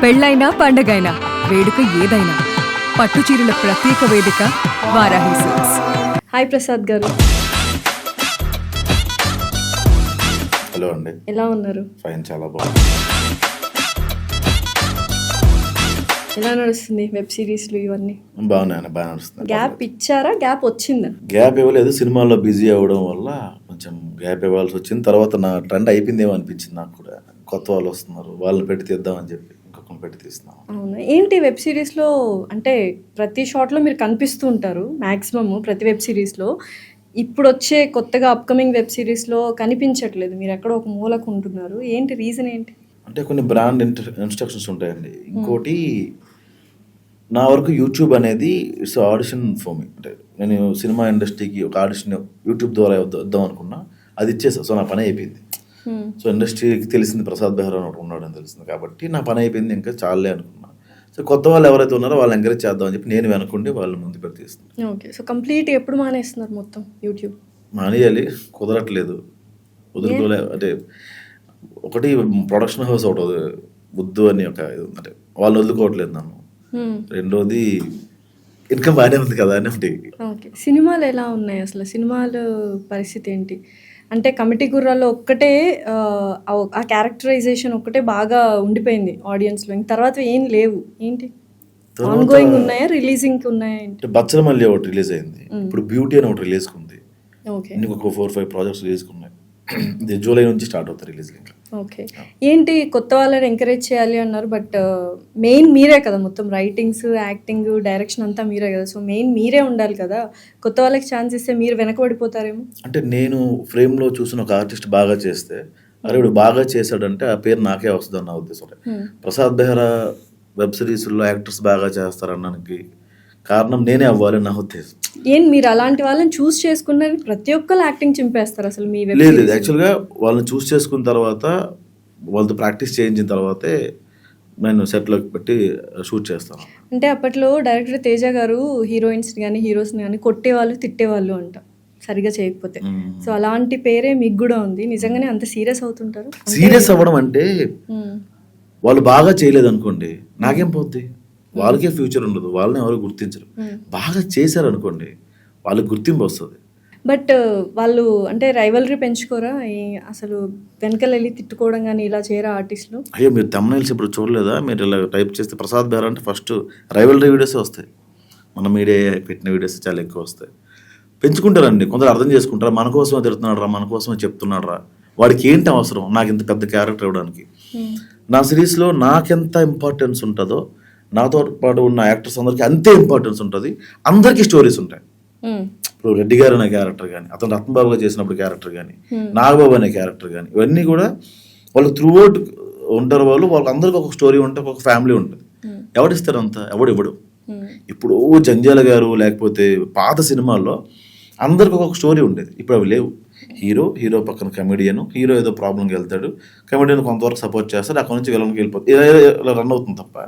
పెళ్ళైనా పండగైనా వేడుక ఏదైనా పట్టు చీరల ప్రత్యేక వేదిక వారాహి సిల్క్స్. హాయ్ ప్రసాద్ గారు, హలో అండి. ఎలా ఉన్నారు? ఫైన్, చాలా బాగుంది. ఎలా నడుస్తుంది వెబ్ సిరీస్లు ఇవన్నీ? బాగా నడుస్తుంది. గ్యాప్ ఇచ్చారా? గ్యాప్ వచ్చిందా? గ్యాప్ ఇవ్వలేదు, సినిమాల్లో బిజీ అవ్వడం వల్ల కొంచెం గ్యాప్ ఇవ్వాల్సి వచ్చింది. తర్వాత నా ట్రెండ్ అయిపోయిందేమో అనిపించింది నాకు కూడా. కొత్త వాళ్ళు వస్తున్నారు, వాళ్ళని పెట్టి తీద్దామని చెప్పి ఇంకొకరిని పెట్టి తీస్తున్నాం. అవును. ఏంటి వెబ్ సిరీస్లో అంటే ప్రతి షాట్లో మీరు కనిపిస్తూ ఉంటారు మ్యాక్సిమమ్ ప్రతి వెబ్ సిరీస్లో. ఇప్పుడు వచ్చే కొత్తగా అప్కమింగ్ వెబ్ సిరీస్లో కనిపించట్లేదు, మీరు ఎక్కడో ఒక మూలకు ఉంటున్నారు. ఏంటి రీజన్ ఏంటి? అంటే కొన్ని బ్రాండ్ ఇన్స్ట్రక్షన్స్ ఉంటాయండి. ఇంకోటి, నా వరకు యూట్యూబ్ అనేది ఇట్స్ ఆడిషన్ ఫర్ మీ. అంటే నేను సినిమా ఇండస్ట్రీకి ఒక ఆడిషన్ యూట్యూబ్ ద్వారా వద్దాం అనుకున్నా, అది ఇచ్చేసా. సో నా పని అయిపోయింది. సో ఇండస్ట్రీకి తెలిసింది ప్రసాద్ బెహ్రా ఒకటి ఉన్నాడని తెలిసింది కాబట్టి నా పని అయిపోయింది, ఇంకా చాలే అనుకున్నా. సో కొత్త వాళ్ళు ఎవరైతే ఉన్నారో వాళ్ళు ఎంకరేజ్ చేద్దామని చెప్పి నేను వెనకుండి వాళ్ళు ముందు పెట్టి తీస్తున్నాను. ఓకే. సో కంప్లీట్ ఎప్పుడు మానేస్తున్నారు మొత్తం యూట్యూబ్? మానేయాలి, కుదరట్లేదు, వదులుకోలే. అంటే ఒకటి ప్రొడక్షన్ హౌస్ ఒకటి బుద్ధు అని ఒక ఇది ఉందంటే వాళ్ళు వదులుకోవట్లేదు నన్ను. రెండోది ఇన్కమ్ బాగానే ఉంది కదా అని ఒకటి. ఓకే. సినిమాలు ఎలా ఉన్నాయి అసలు? సినిమాల పరిస్థితి ఏంటి? అంటే కమిటీ గుర్రాల్లో ఒక్కటే ఆ క్యారెక్టరైజేషన్ ఒక్కటే బాగా ఉండిపోయింది ఆడియన్స్లో, ఇంక తర్వాత ఏం లేవు. ఏంటి ఆన్ గోయింగ్ ఉన్నాయా, రిలీజింగ్ ఉన్నాయా? అంటే బచ్చలమల్లి ఒకటి రిలీజ్ అయింది, ఇప్పుడు బ్యూటీ అని ఒకటి రిలీజ్ ఉంది. ఓకే. ఇంకొక 4-5 ప్రాజెక్ట్స్ రిలీజ్ ఉన్నాయి. ఇది జూలై నుంచి స్టార్ట్ అవుతాయి రిలీజ్. ఇంకా ఓకే. ఏంటి కొత్త వాళ్ళని ఎంకరేజ్ చేయాలి అన్నారు, బట్ మెయిన్ మీరే కదా, మొత్తం రైటింగ్స్, యాక్టింగ్, డైరెక్షన్ అంతా మీరే కదా. సో మెయిన్ మీరే ఉండాలి కదా. కొత్త వాళ్ళకి ఛాన్స్ ఇస్తే మీరు వెనకబడిపోతారేమో. అంటే నేను ఫ్రేమ్లో చూసిన ఒక ఆర్టిస్ట్ బాగా చేస్తే, అరే ఇప్పుడు బాగా చేశాడంటే ఆ పేరు నాకే వస్తుంది అన్న ఉద్దేశం. ప్రసాద్ బెహ్రా వెబ్ సిరీస్లో యాక్టర్స్ బాగా చేస్తారనడానికి కారణం నేనే అవ్వాలి నా ఉద్దేశం. ఏం మీరు అలాంటి వాళ్ళని చూస్ చేసుకున్నారు? ప్రతి ఒక్కరు యాక్టింగ్ చింపేస్తారు అసలు మీ వెబ్ లేదు. సిరీస్? యాక్చువల్గా వాళ్ళని చూస్ చేసుకున్న తర్వాత, వాళ్ళతో ప్రాక్టీస్ చేయించిన తర్వాతే నేను సెట్లోకి పెట్టి షూట్ చేస్తాను. అంటే అప్పట్లో డైరెక్టర్ తేజ గారు హీరోయిన్స్ కానీ హీరోస్ని కానీ కొట్టేవాళ్ళు, తిట్టేవాళ్ళు అంట సరిగా చేయకపోతే. సో అలాంటి పేరే మీకు కూడా ఉంది. నిజంగానే అంత సీరియస్ అవుతుంటారు? సీరియస్ అవ్వడం అంటే వాళ్ళు బాగా చేయలేదు అనుకోండి, నాకేం పోద్ది? వాళ్ళకే ఫ్యూచర్ ఉండదు, వాళ్ళని ఎవరు గుర్తించరు. బాగా చేశారు అనుకోండి, వాళ్ళకి గుర్తింపు వస్తుంది. బట్ వాళ్ళు అంటే రైవలరీ పెంచుకోరా అసలు? వెనకాల వెళ్ళి తిట్టుకోవడం కానీ ఇలా చేయరా ఆర్టిస్టులు? అయ్యో, మీరు తమ్నైల్స్ ఇప్పుడు చూడలేదా? మీరు ఇలా టైప్ చేస్తే ప్రసాద్ బెహ్రా అంటే ఫస్ట్ రైవలరీ వీడియోసే వస్తాయి. మన మీడియా పెట్టిన వీడియోస్ చాలా ఎక్కువ వస్తాయి. పెంచుకుంటారండి, కొందరు అర్థం చేసుకుంటారా, మన కోసమే తిడుతున్నాడు రా, మన కోసమే చెప్తున్నాడు రా, వాడికి ఏంటి అవసరం నాకు ఇంత పెద్ద క్యారెక్టర్ ఇవ్వడానికి. నా సిరీస్లో నాకెంత ఇంపార్టెన్స్ ఉంటుందో నాతో పాటు ఉన్న యాక్టర్స్ అందరికీ అంతే ఇంపార్టెన్స్ ఉంటుంది. అందరికీ స్టోరీస్ ఉంటాయి. ఇప్పుడు రెడ్డి గారు అనే క్యారెక్టర్ కానీ, అతను రత్నబాబుగా చేసినప్పుడు క్యారెక్టర్ కానీ, నాగబాబు అనే క్యారెక్టర్ కానీ, ఇవన్నీ కూడా వాళ్ళు త్రూ అవుట్ ఉంటారు. వాళ్ళకి అందరికీ ఒక స్టోరీ ఉంటుంది, ఒక ఫ్యామిలీ ఉంటుంది. ఎవడిస్తారు అంతా? ఎవడు ఇవ్వడు. ఇప్పుడు జంజాల గారు లేకపోతే పాత సినిమాల్లో అందరికి ఒక స్టోరీ ఉండేది, ఇప్పుడు అవి లేవు. హీరో పక్కన కమెడియన్, హీరో ఏదో ప్రాబ్లంకి వెళ్తాడు, కమెడియన్ కొంతవరకు సపోర్ట్ చేస్తాడు, అక్కడ నుంచి విలన్కి వెళ్ళిపోతుంది, ఇలా రన్ అవుతుంది తప్ప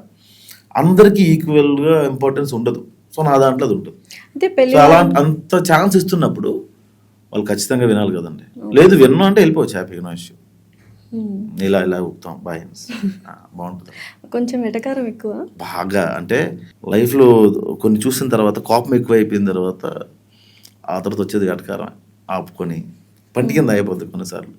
అందరికీ ఈక్వల్గా ఇంపార్టెన్స్ ఉండదు. సో నా దాంట్లో అది ఉంటుంది. అలా అంత ఛాన్స్ ఇస్తున్నప్పుడు వాళ్ళు ఖచ్చితంగా వినాలి కదండి. లేదు విన్నా అంటే వెళ్ళిపోవచ్చు హ్యాపీగా, నో ఇష్యూ. ఇలా ఊపుతాం బాయ్ బాగుంటుంది. కొంచెం ఎటకారం ఎక్కువ బాగా. అంటే లైఫ్లో కొన్ని చూసిన తర్వాత కోపం ఎక్కువ అయిపోయిన తర్వాత ఆ తర్వాత వచ్చేది ఎటకారం ఆపుకొని పంటి కింద అయిపోద్ది కొన్నిసార్లు.